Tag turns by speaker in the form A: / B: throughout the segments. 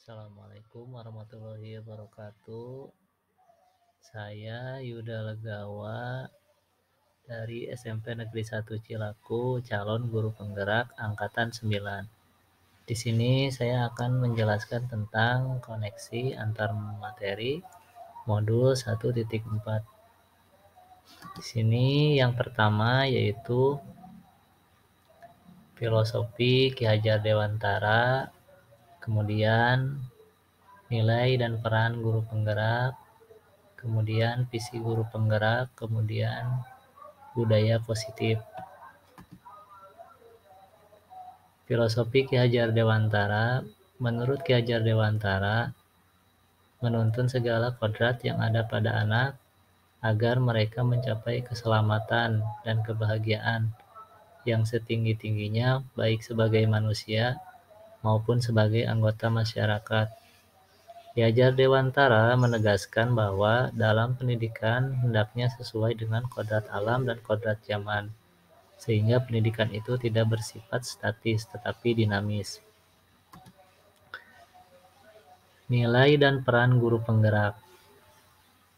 A: Assalamualaikum warahmatullahi wabarakatuh. Saya Yuda Legawa dari SMP Negeri 1 Cilaku, calon guru penggerak angkatan 9. Di sini saya akan menjelaskan tentang koneksi antar materi modul 1.4. Di sini yang pertama yaitu filosofi Ki Hajar Dewantara, kemudian nilai dan peran guru penggerak, kemudian visi guru penggerak, kemudian budaya positif. Filosofi Ki Hajar Dewantara. Menurut Ki Hajar Dewantara, menuntun segala kodrat yang ada pada anak agar mereka mencapai keselamatan dan kebahagiaan yang setinggi-tingginya baik sebagai manusia maupun sebagai anggota masyarakat. Ki Hajar Dewantara menegaskan bahwa dalam pendidikan hendaknya sesuai dengan kodrat alam dan kodrat zaman, sehingga pendidikan itu tidak bersifat statis tetapi dinamis. Nilai dan peran guru penggerak.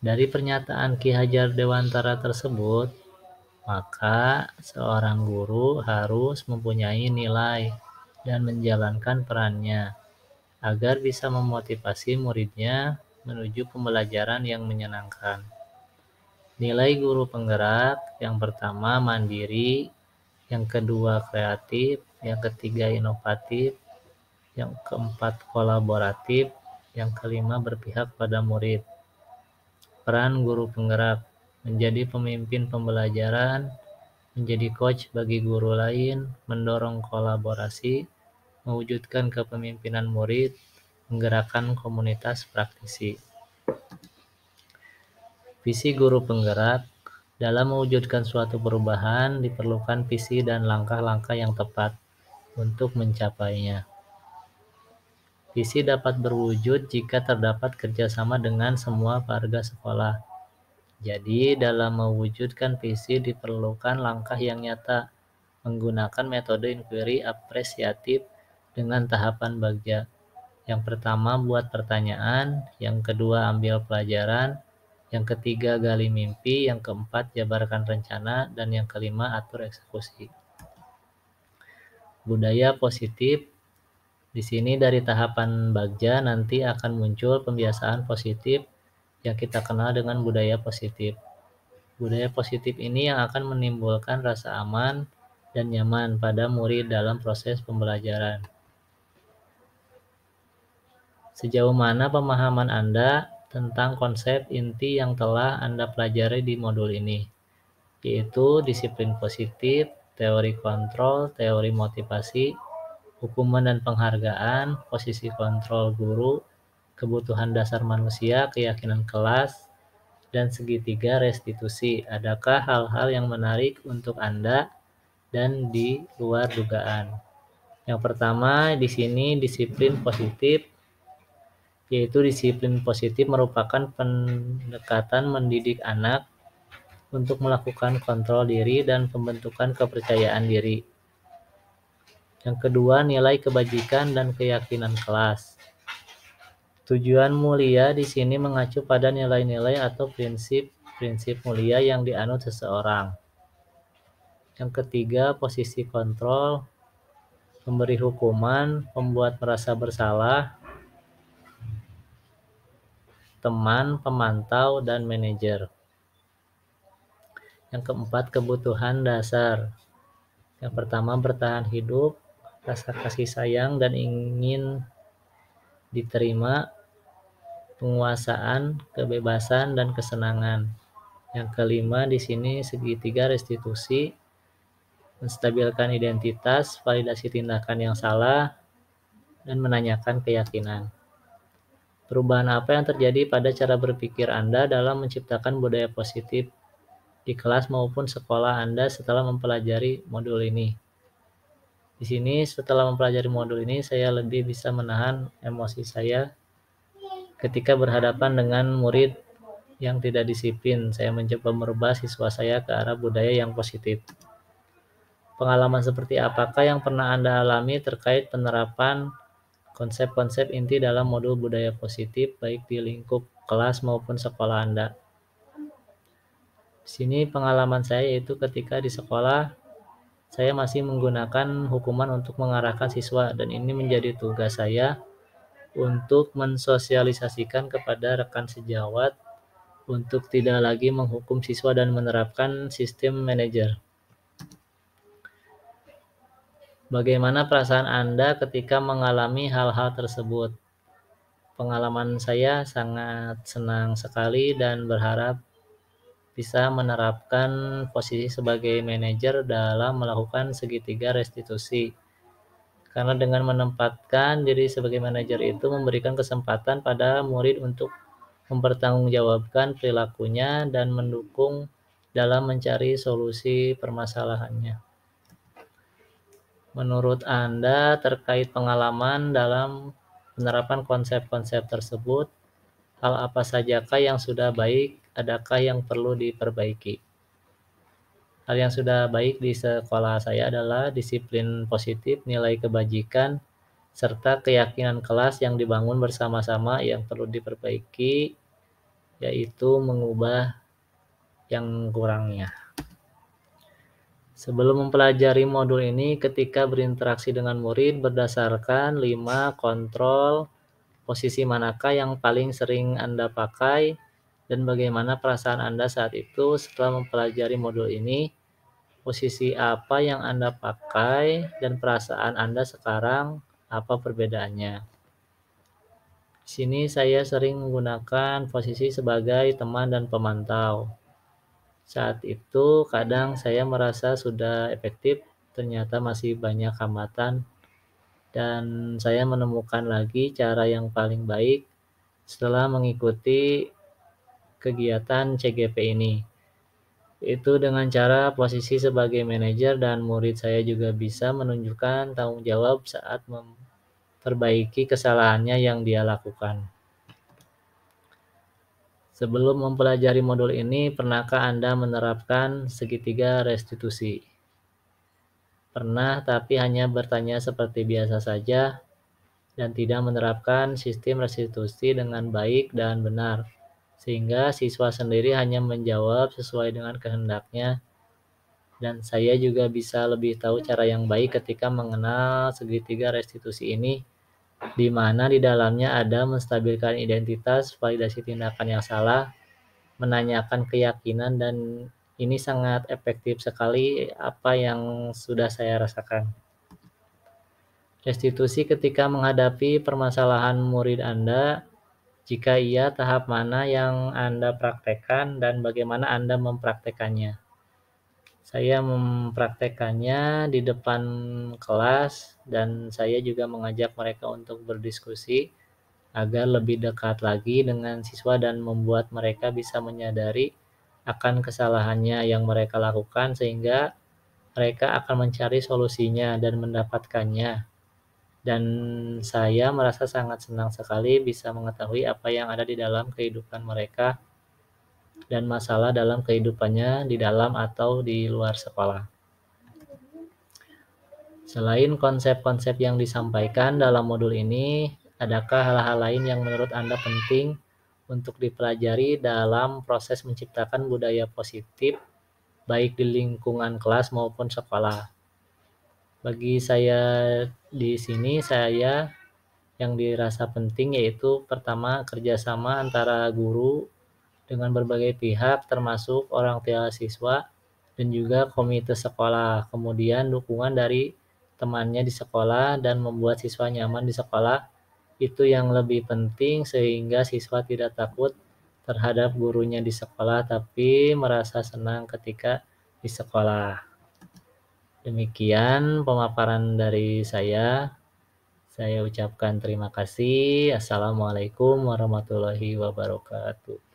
A: Dari pernyataan Ki Hajar Dewantara tersebut, maka seorang guru harus mempunyai nilai dan menjalankan perannya agar bisa memotivasi muridnya menuju pembelajaran yang menyenangkan. Nilai guru penggerak yang pertama mandiri, yang kedua kreatif, yang ketiga inovatif, yang keempat kolaboratif, yang kelima berpihak pada murid. Peran guru penggerak: menjadi pemimpin pembelajaran, menjadi coach bagi guru lain, mendorong kolaborasi, mewujudkan kepemimpinan murid, menggerakkan komunitas praktisi. Visi guru penggerak. Dalam mewujudkan suatu perubahan, diperlukan visi dan langkah-langkah yang tepat untuk mencapainya. Visi dapat berwujud jika terdapat kerjasama dengan semua warga sekolah. Jadi, dalam mewujudkan visi diperlukan langkah yang nyata, menggunakan metode inquiry apresiatif dengan tahapan bagja. Yang pertama, buat pertanyaan. Yang kedua, ambil pelajaran. Yang ketiga, gali mimpi. Yang keempat, jabarkan rencana. Dan yang kelima, atur eksekusi. Budaya positif. Di sini dari tahapan bagja nanti akan muncul pembiasaan positif yang kita kenal dengan budaya positif. Budaya positif ini yang akan menimbulkan rasa aman dan nyaman pada murid dalam proses pembelajaran. Sejauh mana pemahaman Anda tentang konsep inti yang telah Anda pelajari di modul ini, yaitu disiplin positif, teori kontrol, teori motivasi, hukuman dan penghargaan, posisi kontrol guru, kebutuhan dasar manusia, keyakinan kelas, dan segitiga restitusi. Adakah hal-hal yang menarik untuk Anda dan di luar dugaan? Yang pertama, di sini disiplin positif, yaitu disiplin positif merupakan pendekatan mendidik anak untuk melakukan kontrol diri dan pembentukan kepercayaan diri. Yang kedua, nilai kebajikan dan keyakinan kelas. Tujuan mulia di sini mengacu pada nilai-nilai atau prinsip mulia yang dianut seseorang. Yang ketiga, posisi kontrol, memberi hukuman, membuat merasa bersalah, teman, pemantau, dan manajer. Yang keempat, kebutuhan dasar. Yang pertama, bertahan hidup, rasa kasih sayang dan ingin diterima, penguasaan, kebebasan, dan kesenangan. Yang kelima, di sini segitiga restitusi, menstabilkan identitas, validasi tindakan yang salah, dan menanyakan keyakinan. Perubahan apa yang terjadi pada cara berpikir Anda dalam menciptakan budaya positif di kelas maupun sekolah Anda setelah mempelajari modul ini? Di sini setelah mempelajari modul ini, saya lebih bisa menahan emosi saya ketika berhadapan dengan murid yang tidak disiplin. Saya mencoba merubah siswa saya ke arah budaya yang positif. Pengalaman seperti apakah yang pernah Anda alami terkait penerapan konsep-konsep inti dalam modul budaya positif baik di lingkup kelas maupun sekolah Anda. Di sini pengalaman saya yaitu ketika di sekolah saya masih menggunakan hukuman untuk mengarahkan siswa dan ini menjadi tugas saya untuk mensosialisasikan kepada rekan sejawat untuk tidak lagi menghukum siswa dan menerapkan sistem manajer. Bagaimana perasaan Anda ketika mengalami hal-hal tersebut? Pengalaman saya sangat senang sekali dan berharap bisa menerapkan posisi sebagai manajer dalam melakukan segitiga restitusi. Karena dengan menempatkan diri sebagai manajer itu memberikan kesempatan pada murid untuk mempertanggungjawabkan perilakunya dan mendukung dalam mencari solusi permasalahannya. Menurut Anda terkait pengalaman dalam penerapan konsep-konsep tersebut, hal apa sajakah yang sudah baik, adakah yang perlu diperbaiki? Hal yang sudah baik di sekolah saya adalah disiplin positif, nilai kebajikan, serta keyakinan kelas yang dibangun bersama-sama. Yang perlu diperbaiki yaitu mengubah yang kurangnya. Sebelum mempelajari modul ini, ketika berinteraksi dengan murid berdasarkan 5 kontrol, posisi manakah yang paling sering Anda pakai, dan bagaimana perasaan Anda saat itu setelah mempelajari modul ini, posisi apa yang Anda pakai, dan perasaan Anda sekarang, apa perbedaannya? Di sini saya sering menggunakan posisi sebagai teman dan pemantau. Saat itu kadang saya merasa sudah efektif, ternyata masih banyak hambatan, dan saya menemukan lagi cara yang paling baik setelah mengikuti kegiatan CGP ini. Itu dengan cara posisi sebagai manajer dan murid saya juga bisa menunjukkan tanggung jawab saat memperbaiki kesalahannya yang dia lakukan. Sebelum mempelajari modul ini, pernahkah Anda menerapkan segitiga restitusi? Pernah, tapi hanya bertanya seperti biasa saja dan tidak menerapkan sistem restitusi dengan baik dan benar, sehingga siswa sendiri hanya menjawab sesuai dengan kehendaknya. Dan saya juga bisa lebih tahu cara yang baik ketika mengenal segitiga restitusi ini, di mana di dalamnya ada menstabilkan identitas, validasi tindakan yang salah, menanyakan keyakinan, dan ini sangat efektif sekali apa yang sudah saya rasakan. Restitusi ketika menghadapi permasalahan murid Anda, jika iya tahap mana yang Anda praktekkan dan bagaimana Anda mempraktekannya. Saya mempraktekannya di depan kelas dan saya juga mengajak mereka untuk berdiskusi agar lebih dekat lagi dengan siswa dan membuat mereka bisa menyadari akan kesalahannya yang mereka lakukan sehingga mereka akan mencari solusinya dan mendapatkannya. Dan saya merasa sangat senang sekali bisa mengetahui apa yang ada di dalam kehidupan mereka dan masalah dalam kehidupannya di dalam atau di luar sekolah. Selain konsep-konsep yang disampaikan dalam modul ini, adakah hal-hal lain yang menurut Anda penting untuk dipelajari dalam proses menciptakan budaya positif, baik di lingkungan kelas maupun sekolah? Bagi saya di sini, yang dirasa penting yaitu pertama, kerjasama antara guru dengan berbagai pihak termasuk orang tua siswa dan juga komite sekolah. Kemudian dukungan dari temannya di sekolah dan membuat siswa nyaman di sekolah itu yang lebih penting sehingga siswa tidak takut terhadap gurunya di sekolah tapi merasa senang ketika di sekolah. Demikian pemaparan dari saya. Saya ucapkan terima kasih. Assalamualaikum warahmatullahi wabarakatuh.